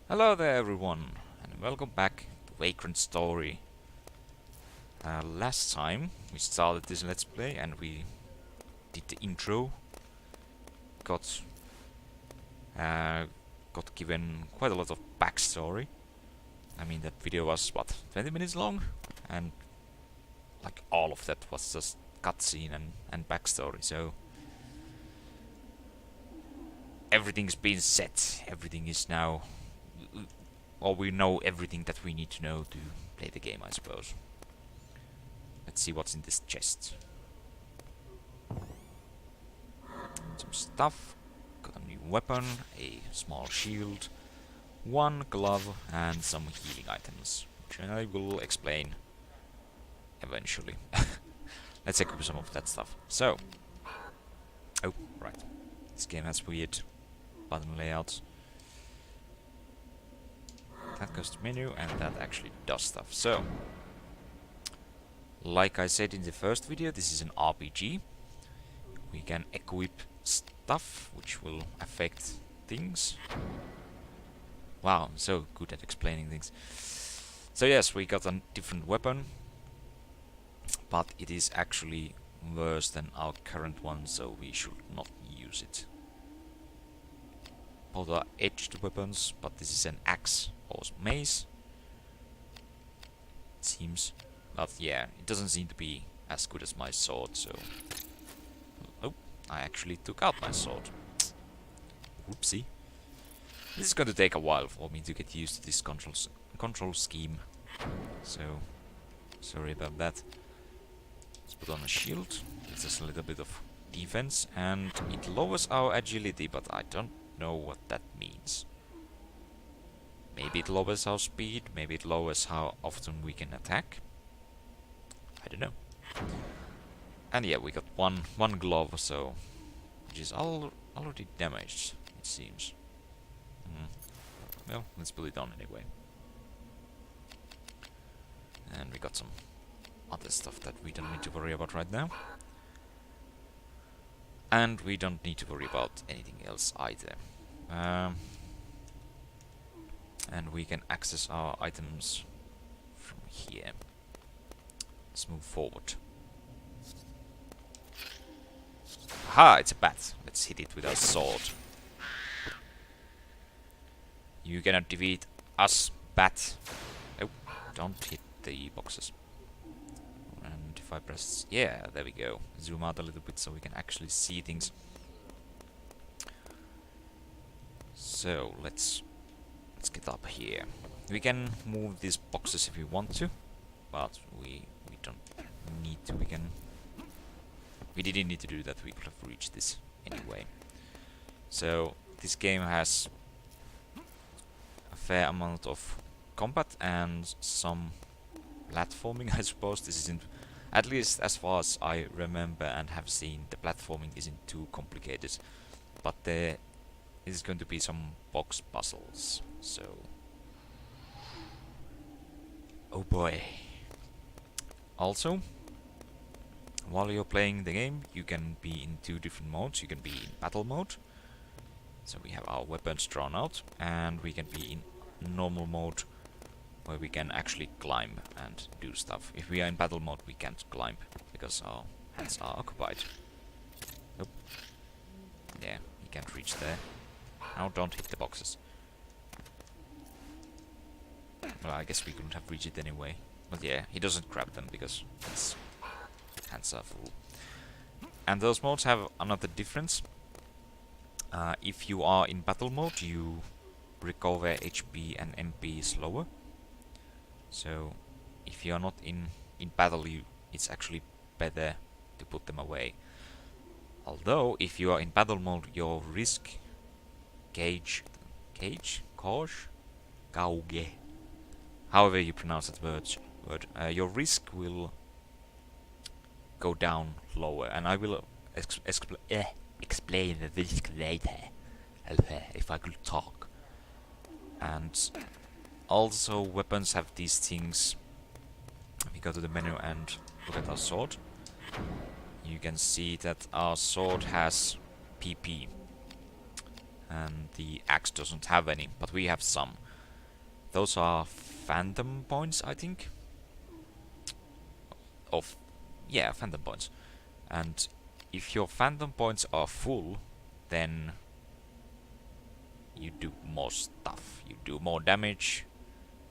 Hello there everyone, and welcome back to Vagrant Story. Last time we started this Let's Play and we did the intro, got got given quite a lot of backstory. I mean that video was, what, 20 minutes long? And like all of that was just cutscene and backstory, so everything's been set, everything is now... Or we know everything that we need to know to play the game, I suppose. Let's see what's in this chest. Some stuff. Got a new weapon, a small shield, one glove, and some healing items, which I will explain eventually. Let's equip some of that stuff. So, oh, right. This game has weird button layouts. That goes to menu, and that actually does stuff. So, like I said in the first video, this is an RPG. We can equip stuff, which will affect things. Wow, I'm so good at explaining things. So yes, we got a different weapon, but it is actually worse than our current one, so we should not use it. Both are edged weapons, but this is an axe or mace, it seems. But yeah, it doesn't seem to be as good as my sword, so... Oh, I actually took out my sword. Whoopsie. This is going to take a while for me to get used to this control scheme. So, sorry about that. Let's put on a shield. Gives us a little bit of defense, and it lowers our agility, but I don't know what that means. Maybe it lowers our speed, maybe it lowers how often we can attack. I don't know. And yeah, we got one glove, so which is already damaged, it seems. Well, let's put it on anyway. And we got some other stuff that we don't need to worry about right now. And we don't need to worry about anything else either. And we can access our items from here. Let's move forward. Aha, it's a bat. Let's hit it with our sword. You cannot defeat us, bat. Oh, don't hit the boxes. And if I press... yeah, there we go. Zoom out a little bit so we can actually see things. So, let's get up here. We can move these boxes if we want to, but we don't need to. We didn't need to do that. We could have reached this anyway. So this game has a fair amount of combat and some platforming, I suppose. This isn't, at least as far as I remember and have seen, the platforming isn't too complicated, but there is going to be some box puzzles. So, oh boy. Also, while you're playing the game, you can be in two different modes. You can be in battle mode, so we have our weapons drawn out, and we can be in normal mode, where we can actually climb and do stuff. If we are in battle mode, we can't climb, because our hands are occupied. Nope. Yeah, you can't reach there. Now don't hit the boxes. Well, I guess we couldn't have reached it anyway. But yeah, he doesn't grab them because his hands are full. And those modes have another difference. If you are in battle mode, you recover HP and MP slower. So if you are not in battle, it's actually better to put them away. Although if you are in battle mode, your risk gauge, however you pronounce that word, your risk will go down lower, and I will explain the risk later, if I could talk. And also weapons have these things. If you go to the menu and look at our sword, you can see that our sword has PP. And the axe doesn't have any, but we have some. Those are phantom points, I think. Yeah, phantom points. And if your phantom points are full, then you do more stuff. You do more damage,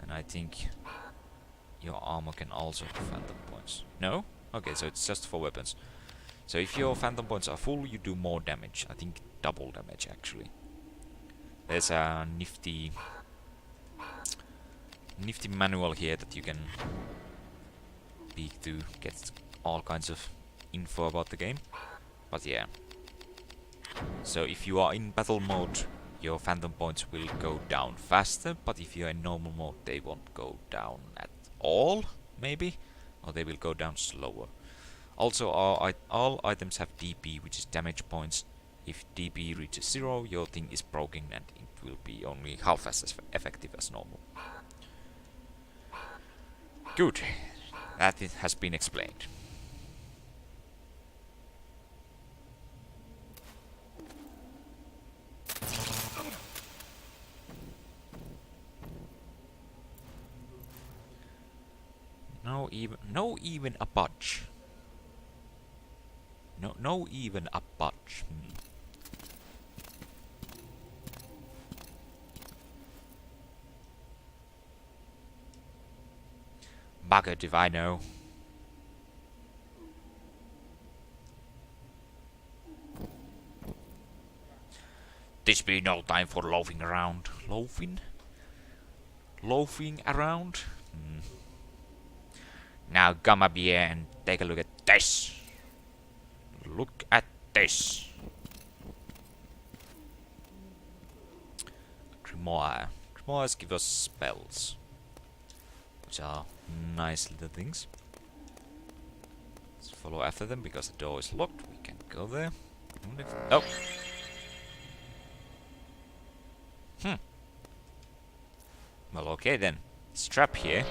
and I think your armor can also have phantom points. No? Okay, so it's just for weapons. So if your phantom points are full, you do more damage. I think double damage, actually. There's a nifty manual here that you can peek to get all kinds of info about the game. But yeah. So if you are in battle mode, your phantom points will go down faster, but if you're in normal mode, they won't go down at all, maybe? Or they will go down slower. Also, all items have DP, which is damage points. If DP reaches 0, your thing is broken and it will be only half as effective as normal. Good. That it has been explained. No even a budge. No even a budge. Buggered if I know. This be no time for loafing around. Loafing? Loafing around? Now come up here and take a look at this. Look at this. Grimoire. Grimoires give us spells, which are nice little things. Let's follow after them because the door is locked. We can't go there. Oh. Well, okay then. This trap here,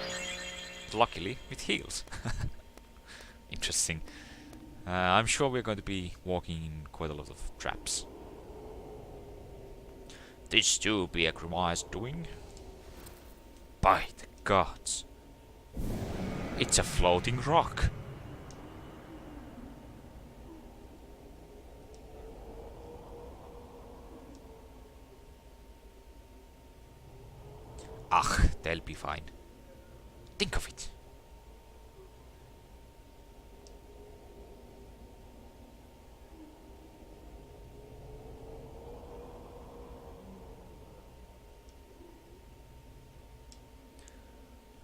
luckily, it heals. Interesting. I'm sure we're going to be walking in quite a lot of traps. This too be a Grimoire's doing? By the gods. It's a floating rock. Ach, they'll be fine. Think of it.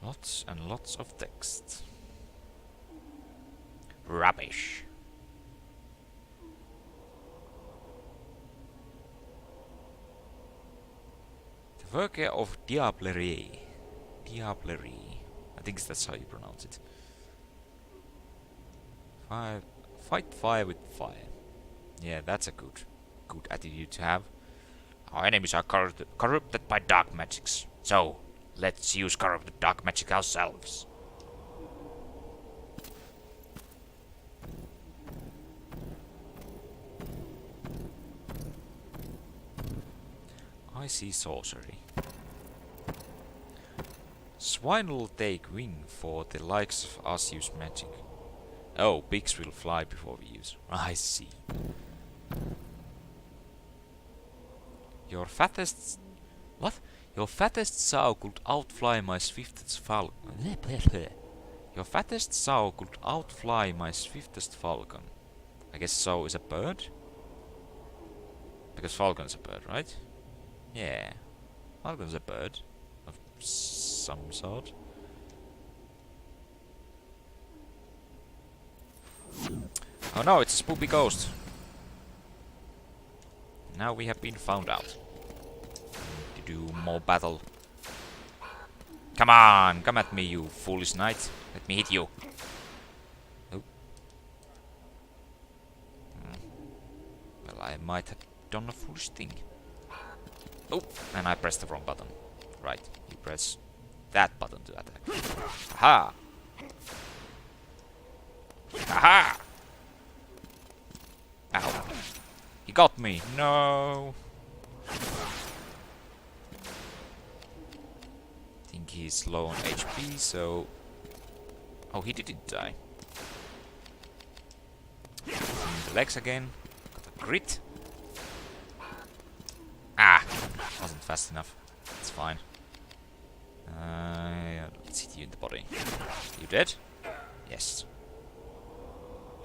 Lots and lots of text. Rubbish. The worker of Diablerie. Diablerie. I think that's how you pronounce it. Fight fire with fire. Yeah, that's a good attitude to have. Our enemies are corrupted by dark magics. So, let's use corrupted dark magic ourselves. I see sorcery. Swine will take wing for the likes of us use magic. Oh, pigs will fly before we use. I see. Your fattest... What? Your fattest sow could outfly my swiftest falcon. Your fattest sow could outfly my swiftest falcon. I guess sow is a bird? Because falcon's a bird, right? Yeah. Falcon's a bird. Of some sort. Oh no, it's a spoopy ghost. Now we have been found out. To do more battle. Come on, come at me, you foolish knight. Let me hit you. Oh. Well, I might have done a foolish thing. Oh, and I pressed the wrong button. Right, you press that button to attack. Aha! Aha! Ow. He got me. No. think he's low on HP, so... Oh, he didn't die. The legs again. Got a crit. Ah! Wasn't fast enough. It's fine. Let's hit you in the body. You dead? Yes.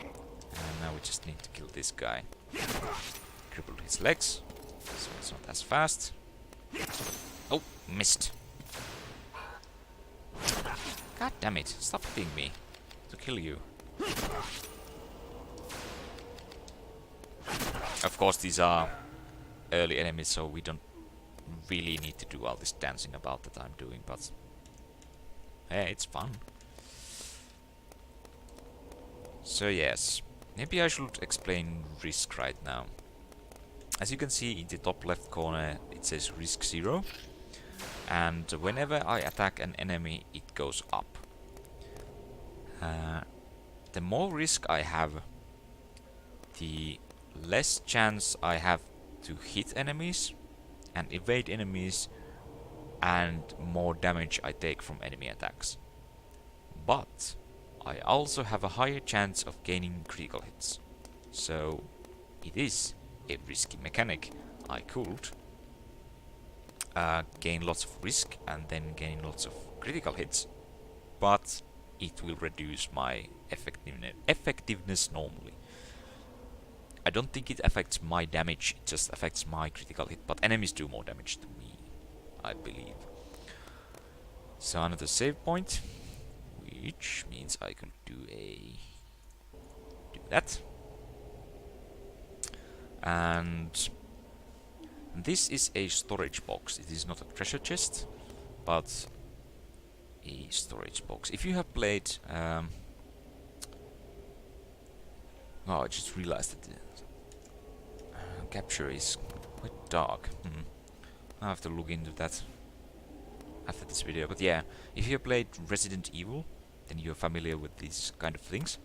And now we just need to kill this guy. Cripple his legs, so it's not as fast. Oh, missed. God damn it, stop hitting me to kill you. Of course, these are early enemies, so we don't really need to do all this dancing about that I'm doing, but hey, it's fun. So yes, maybe I should explain risk right now. As you can see in the top left corner, it says risk 0. And whenever I attack an enemy, it goes up. The more risk I have, the less chance I have to hit enemies and evade enemies, and more damage I take from enemy attacks. But I also have a higher chance of gaining critical hits. So it is a risky mechanic. I could gain lots of risk and then gain lots of critical hits, but it will reduce my effectiveness normally. I don't think it affects my damage, it just affects my critical hit, but enemies do more damage to me, I believe. So another save point, which means I can do that. And this is a storage box. It is not a treasure chest, but a storage box. If you have played... oh, I just realized that the capture is quite dark. I have to look into that after this video. But yeah, if you have played Resident Evil, then you're familiar with these kind of things.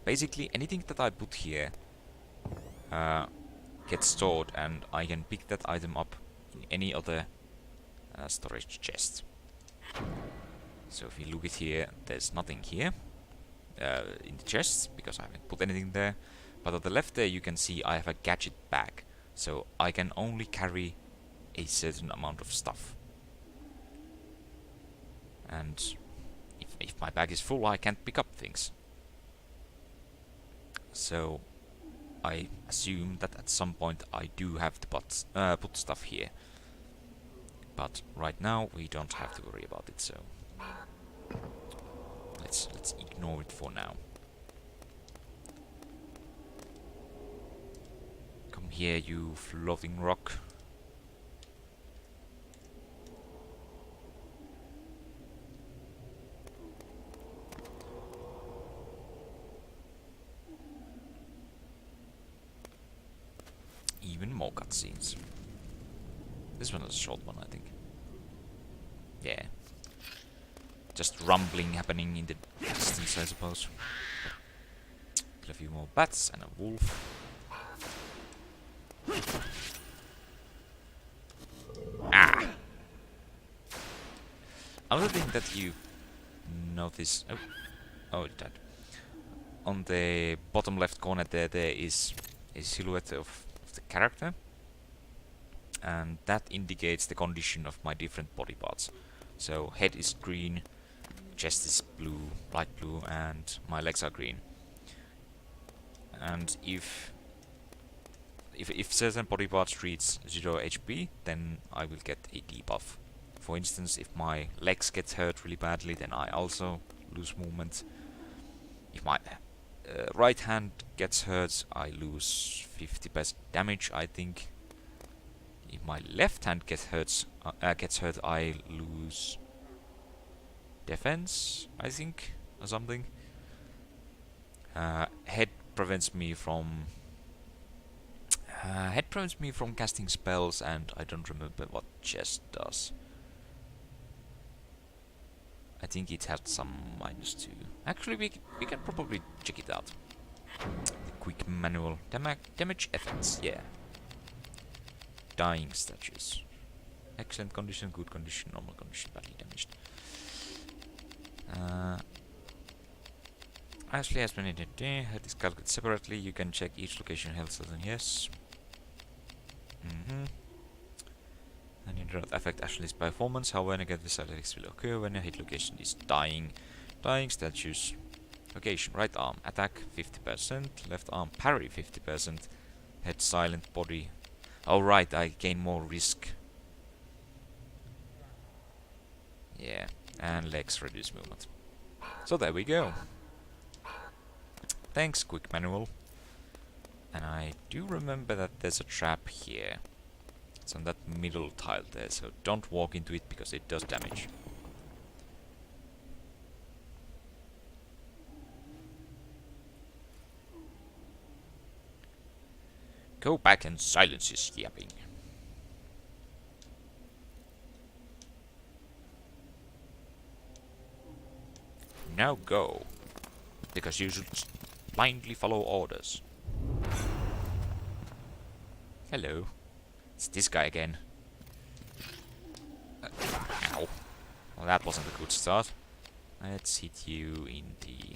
Basically, anything that I put here gets stored, and I can pick that item up in any other storage chest. So if you look at here, there's nothing here in the chests, because I haven't put anything there. But on the left there you can see I have a gadget bag, so I can only carry a certain amount of stuff. And if my bag is full, I can't pick up things. So I assume that at some point I do have to put stuff here. But right now we don't have to worry about it, so let's ignore it for now. Come here, you floating rock. Even more cutscenes. This one is a short one, I think. Yeah. Just rumbling happening in the distance, I suppose. Kill a few more bats and a wolf. Ah! Another thing that you notice... Oh, it died. On the bottom left corner there is a silhouette of the character. And that indicates the condition of my different body parts. So head is green, chest is blue, light blue, and my legs are green. And if certain body parts reach 0 HP, then I will get a debuff. For instance, if my legs get hurt really badly, then I also lose movement. If my right hand gets hurt, I lose 50% damage, I think. If my left hand gets hurt, I lose defense, I think, or something. Head prevents me from casting spells, and I don't remember what chest does. I think it has some -2. Actually, we can probably check it out. The quick manual damage effects, yeah. Dying statues. Excellent condition, good condition, normal condition, badly damaged. Ashley has been in it. Health is calculated separately. You can check each location health status. Yes. And you do not affect Ashley's performance. However, negative side effects will occur when a hit location is dying. Dying statues. Location: right arm attack 50%, left arm parry 50%, head silent, body. Oh right, I gain more risk. Yeah, and legs reduce movement. So there we go. Thanks, quick manual. And I do remember that there's a trap here. It's on that middle tile there, so don't walk into it because it does damage. Go back and silence his yapping. Now go. Because you should blindly follow orders. Hello. It's this guy again. Ow. Well, that wasn't a good start. Let's hit you in the...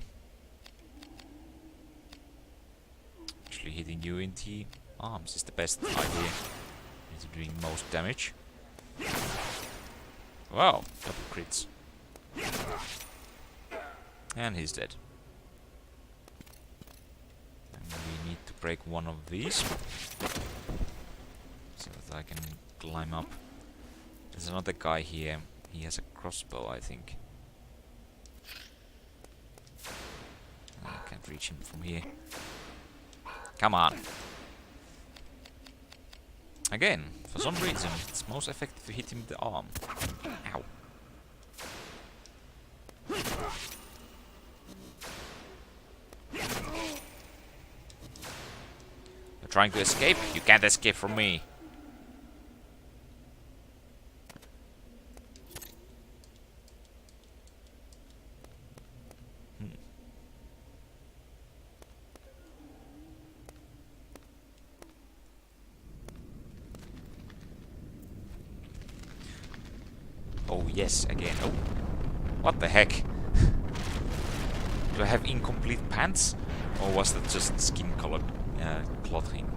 Actually, hitting you in the arms is the best idea. It's doing most damage. Wow, double crits. And he's dead. And we need to break one of these. So that I can climb up. There's another guy here. He has a crossbow, I think. I can't reach him from here. Come on. Again, for some reason, it's most effective to hit him in the arm. Ow. You're trying to escape? You can't escape from me. Oh yes, again. Oh, what the heck? Do I have incomplete pants? Or was that just skin color clothing?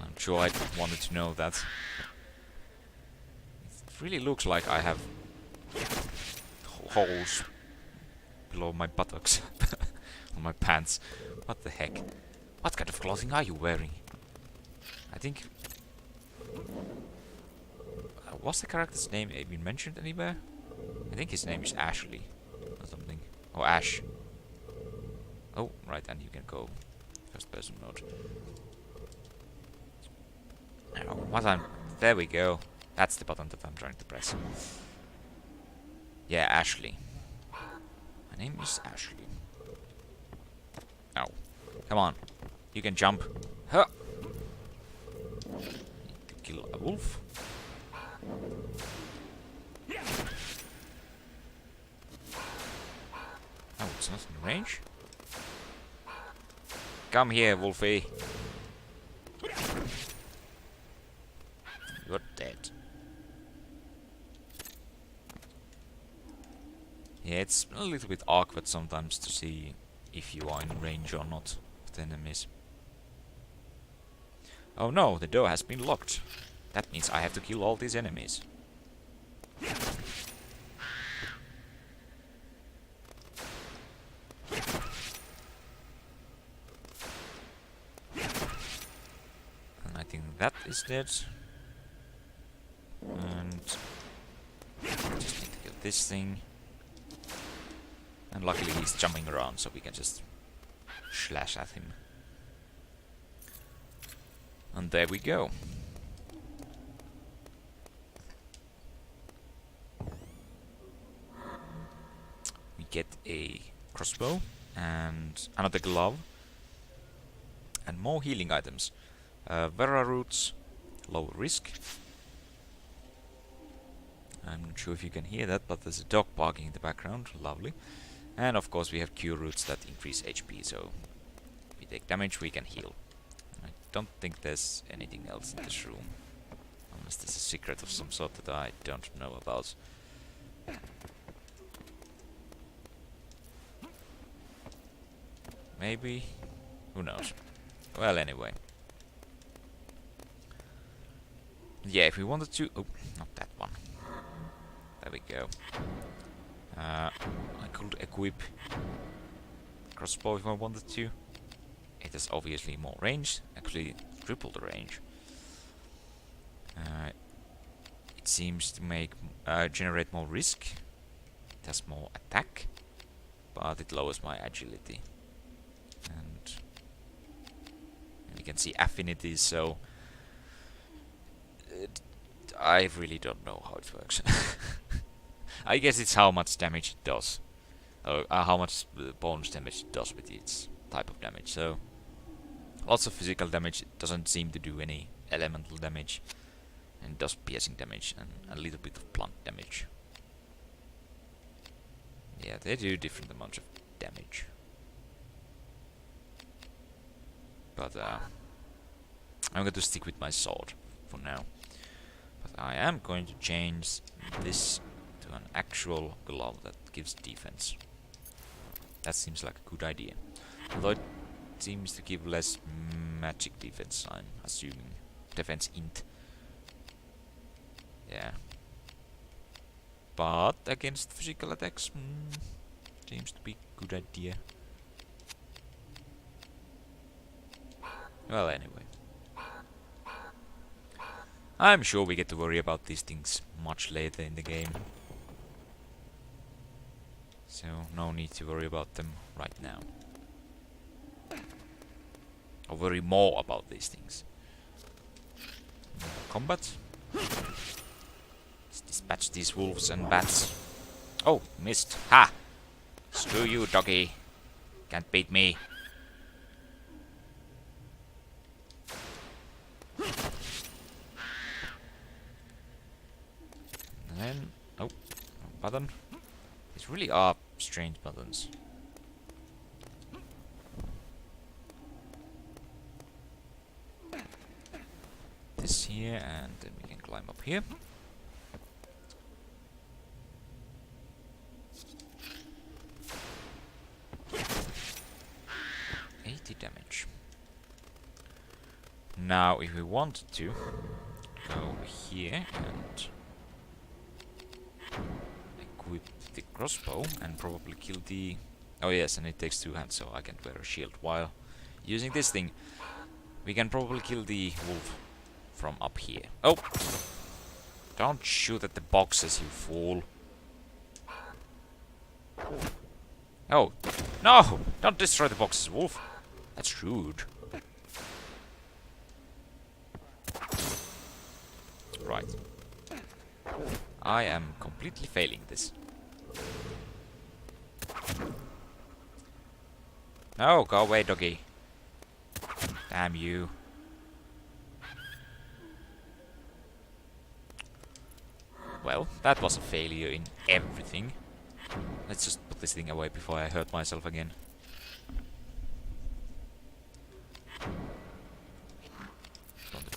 I'm sure I wanted to know that. It really looks like I have holes below my buttocks on my pants. What the heck? What kind of clothing are you wearing? I think... was the character's name even mentioned anywhere? I think his name is Ashley or something. Or Ash. Oh, right, and you can go first person mode. Oh, what I'm... There we go. That's the button that I'm trying to press. Yeah, Ashley. My name is Ashley. Ow. Come on. You can jump. Huh. Need to kill a wolf. Oh, it's not in range? Come here, Wolfie. You're dead. Yeah, it's a little bit awkward sometimes to see if you are in range or not of the enemies. Oh no, the door has been locked. That means I have to kill all these enemies. And I think that is dead. And just need to kill this thing. And luckily he's jumping around, so we can just slash at him. And there we go. We get a crossbow and another glove and more healing items. Vera roots, low risk. I'm not sure if you can hear that, but there's a dog barking in the background. Lovely. And of course we have cure roots that increase HP, so if we take damage we can heal. I don't think there's anything else in this room. Unless there's a secret of some sort that I don't know about. Maybe? Who knows? Well, anyway. Yeah, if we wanted to... Oh, not that one. There we go. I could equip crossbow if I wanted to. It has obviously more range. Actually, triple the range. It seems to make generate more risk. It has more attack, but it lowers my agility. And we can see affinities, so I really don't know how it works. I guess it's how much damage it does, or how much bonus damage it does with its type of damage. So lots of physical damage. It doesn't seem to do any elemental damage, and does piercing damage and a little bit of blunt damage. Yeah, they do different amounts of damage. But I'm going to stick with my sword for now. But I am going to change this to an actual glove that gives defense. That seems like a good idea. Although it seems to give less magic defense, I'm assuming. Defense int. Yeah. But against physical attacks, seems to be a good idea. Well, anyway. I'm sure we get to worry about these things much later in the game. So, no need to worry about them right now. Or worry more about these things. Combat. Let's dispatch these wolves and bats. Oh, missed. Ha! Screw you, doggy. Can't beat me. And then... oh, no button. These really are strange buttons. This here, and then we can climb up here. Damage. Now, if we wanted to go here and equip the crossbow and probably kill the... oh yes, and it takes 2 hands, so I can wear a shield while using this thing. We can probably kill the wolf from up here. Oh! Don't shoot at the boxes, you fool. Oh! No! Don't destroy the boxes, wolf! That's rude. Right. I am completely failing this. No, go away, doggy. Damn you. Well, that was a failure in everything. Let's just put this thing away before I hurt myself again.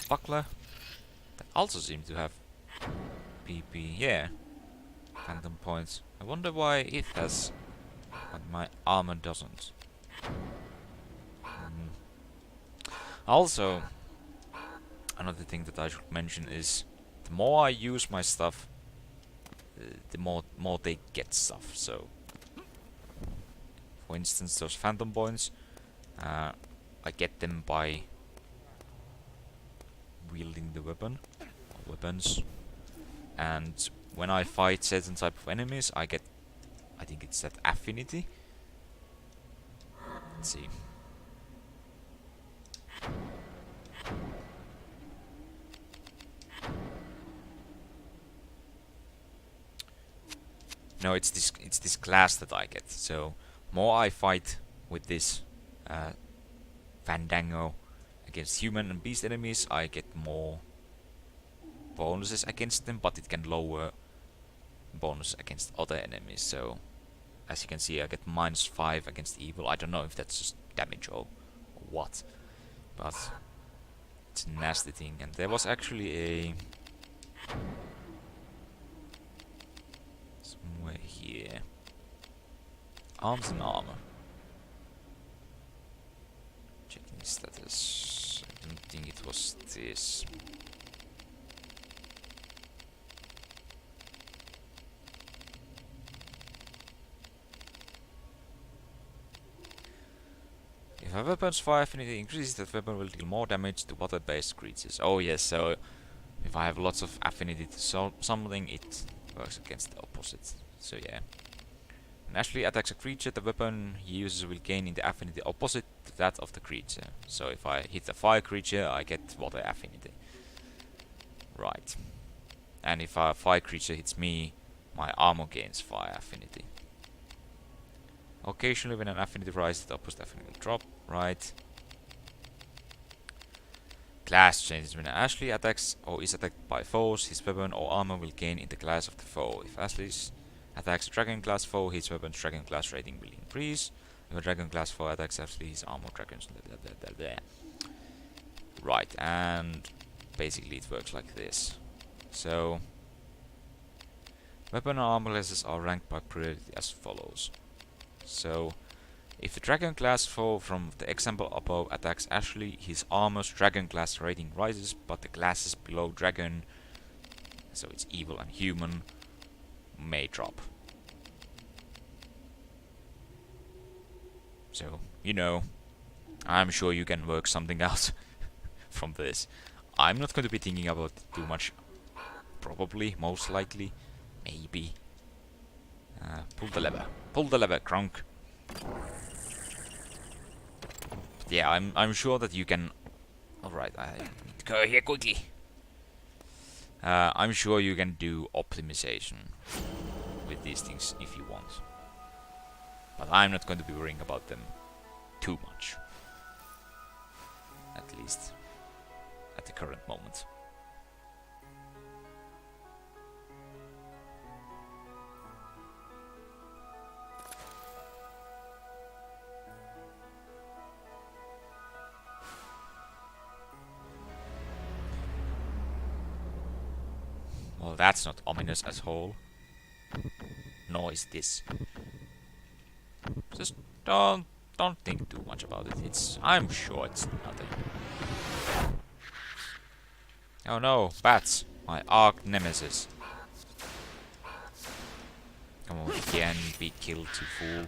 Buckler that also seems to have PP. Yeah, phantom points. I wonder why it has, but my armor doesn't. Also, another thing that I should mention is the more I use my stuff, the more they get stuff. So, for instance, those phantom points, I get them by wielding the weapon, or weapons, and when I fight certain type of enemies, I get, I think it's that affinity. Let's see. No, it's this class that I get. So more I fight with this Fandango against human and beast enemies, I get more bonuses against them, but it can lower bonus against other enemies. So as you can see, I get -5 against evil. I don't know if that's just damage or what, but it's a nasty thing. And there was actually a somewhere here. Arms and armor. Checking status. I don't think it was this. If a weapon's fire affinity increases, that weapon will deal more damage to water-based creatures. Oh yes, so if I have lots of affinity to something, it works against the opposite. So yeah. When Ashley attacks a creature, the weapon he uses will gain in the affinity opposite to that of the creature. So if I hit a fire creature, I get water affinity. Right. And if a fire creature hits me, my armor gains fire affinity. Occasionally when an affinity rises, the opposite affinity will drop. Right. Class changes. When Ashley attacks or is attacked by foes, his weapon or armor will gain in the class of the foe. If Ashley's attacks a dragon class foe, his weapon's dragon class rating will increase. If a dragon class foe attacks Ashley, his armor dragons. Right, and basically it works like this. So weapon and armor classes are ranked by priority as follows. So if the dragon class foe from the example above attacks Ashley, his armor's dragon class rating rises, but the classes below dragon, so it's evil and human, may drop. So, you know, I'm sure you can work something out from this. I'm not going to be thinking about it too much. Probably, most likely, maybe. Pull the lever. Pull the lever, Kronk. But yeah, I'm sure that you can. Alright, I need to go here quickly. I'm sure you can do optimization with these things if you want. But I'm not going to be worrying about them too much. At least at the current moment. Well, that's not ominous at all. Nor is this. Just don't think too much about it. I'm sure it's nothing. Oh no, bats! My arch nemesis. Come on, again, be killed, you fool.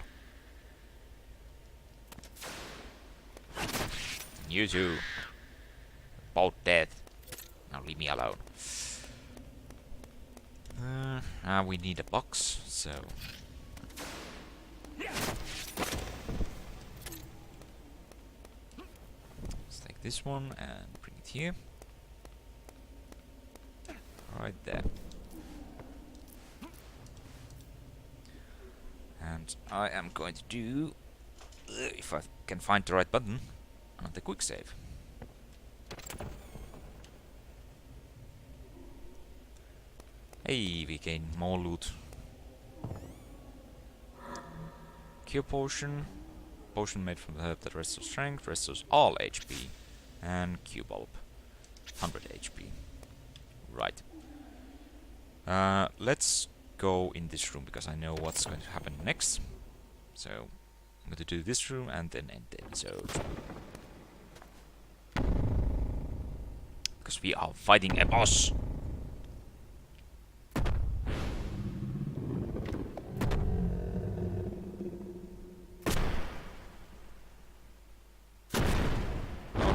You too. Both dead. Now leave me alone. We need a box, so let's take this one and bring it here. Right there. And I am going to do, if I can find the right button, another quick save. Hey, we gain more loot. Cure potion. Potion made from the herb that restores strength, restores all HP. And Q bulb. 100 HP. Right. Let's go in this room because I know what's going to happen next. So I'm going to do this room and then end the episode. Because we are fighting a boss.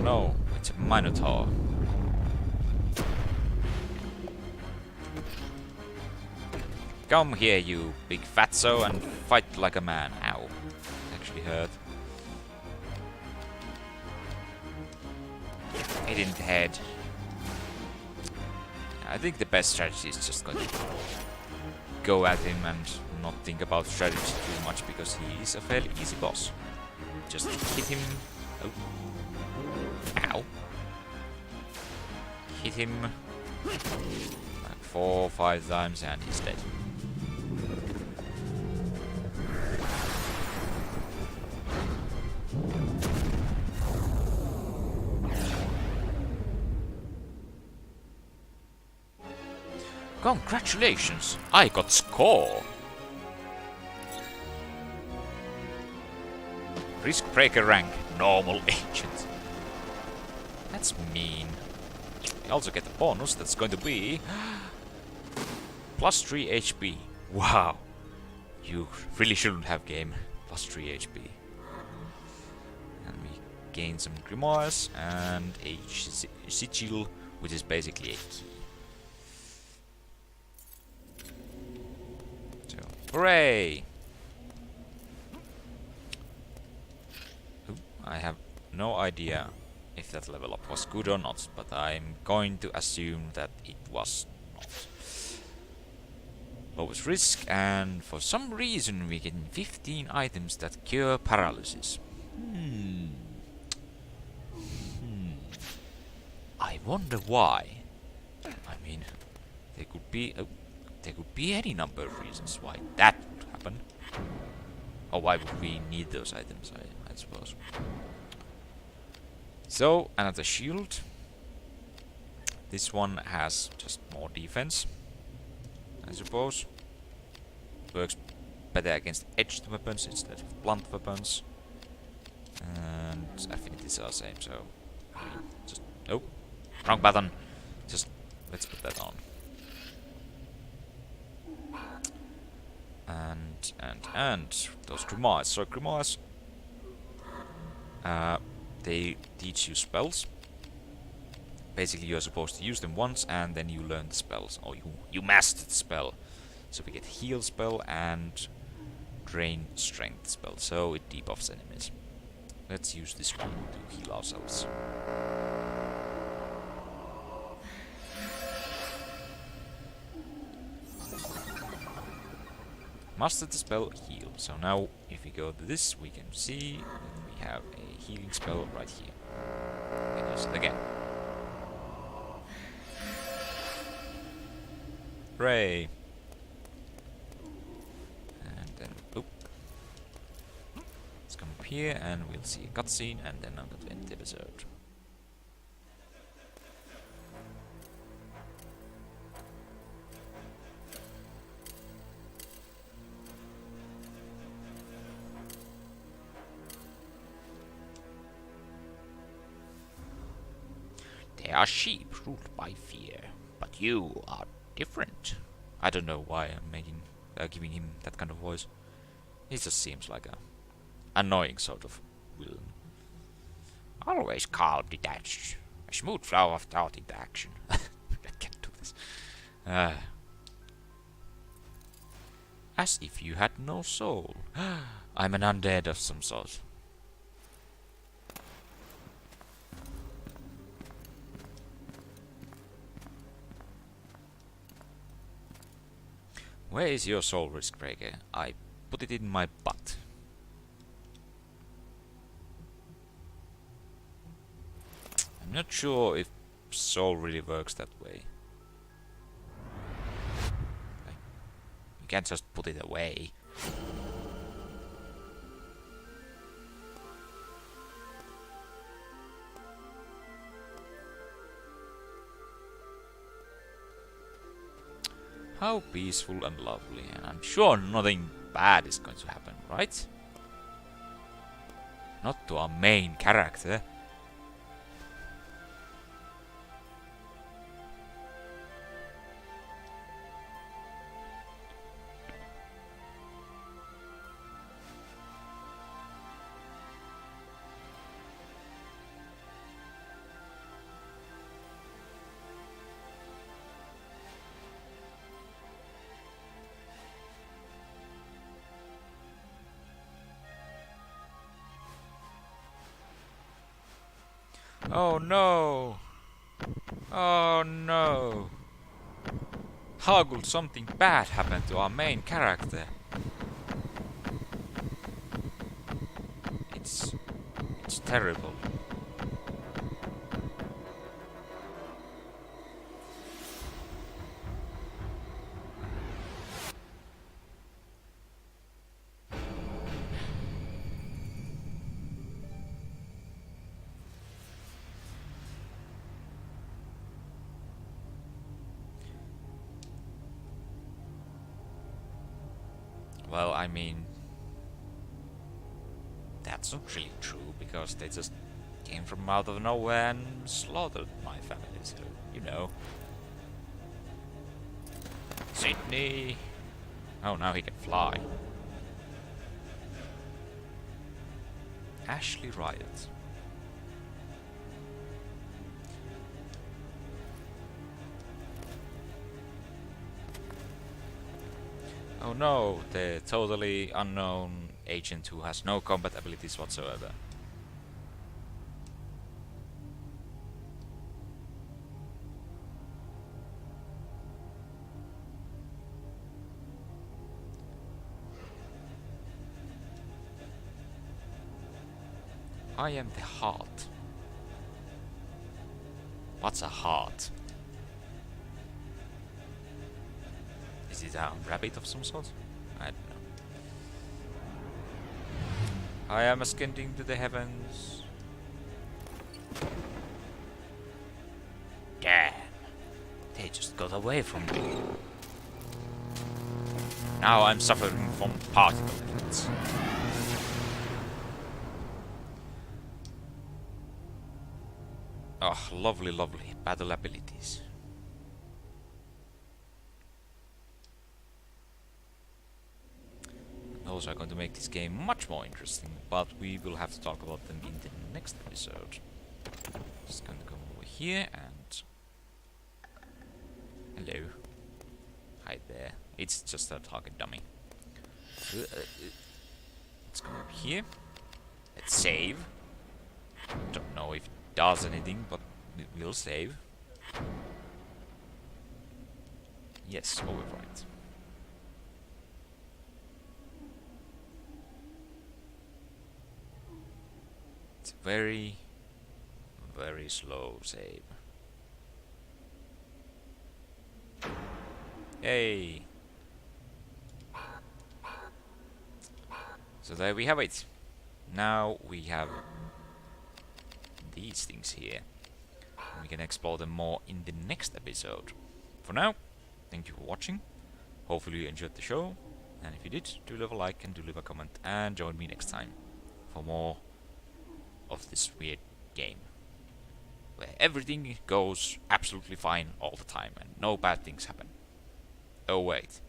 No, it's a Minotaur. Come here, you big fatso, and fight like a man. Ow. Actually hurt. Hit in the head. I think the best strategy is just going to go at him and not think about strategy too much because he is a fairly easy boss. Just hit him. Oh. Ow. Hit him like 4 or 5 times and he's dead. Congratulations, I got score! Risk breaker rank, normal agent. That's mean. I also get a bonus that's going to be plus 3 HP. Wow. You really shouldn't have game plus 3 HP. And we gain some grimoires and a sigil, which is basically a key. So, hooray! Ooh, I have no idea if that level up was good or not, but I'm going to assume that it was not. Lowest risk, and for some reason we get 15 items that cure paralysis. I wonder why. I mean, there could be any number of reasons why that would happen. Or why would we need those items, I suppose. So, another shield. This one has just more defense, I suppose. Works better against edged weapons instead of blunt weapons. And affinities are the same, so just oh, wrong button. Just let's put that on. And those grimoires. So grimoires, they teach you spells. Basically, you're supposed to use them once, and then you learn the spells, or you master the spell. So we get heal spell and drain strength spell. So it debuffs enemies. Let's use this one to heal ourselves. Master the spell, heal. So now, if we go to this, we can see that we have a healing spell right here. We can use it again. Hooray! And then, oop. Let's come up here and we'll see a cutscene, and then I'm going to end the episode. They are sheep ruled by fear, but you are different. I don't know why I'm giving him that kind of voice. He just seems like a annoying sort of villain. Always calm, detached, a smooth flow of thought into action. I can't do this. As if you had no soul. I'm an undead of some sort. Where is your soul, risk breaker? I put it in my butt. I'm not sure if soul really works that way. Like, you can't just put it away. How peaceful and lovely, and I'm sure nothing bad is going to happen, right? Not to our main character. Oh no! Oh no! How could something bad happen to our main character? It's terrible. Well, I mean, that's not really true, because they just came from out of nowhere and slaughtered my family, so, you know. Sydney! Oh, now he can fly. Ashley Riot. Oh no, the totally unknown agent who has no combat abilities whatsoever. I am the heart. What's a heart? Is it a rabbit of some sort? I don't know. I am ascending to the heavens. Damn. They just got away from me. Now I'm suffering from particle effects. Oh, lovely, lovely battle abilities. Those are going to make this game much more interesting, but we will have to talk about them in the next episode. Just going to go over here and... Hello. Hi there. It's just a target dummy. Let's go over here. Let's save. Don't know if it does anything, but it will save. Yes, overwrite. It's very, very slow save. Yay! So there we have it. Now we have these things here. And we can explore them more in the next episode. For now, thank you for watching. Hopefully you enjoyed the show. And if you did, do leave a like and do leave a comment. And join me next time for more of this weird game, where everything goes absolutely fine all the time and no bad things happen. Oh wait,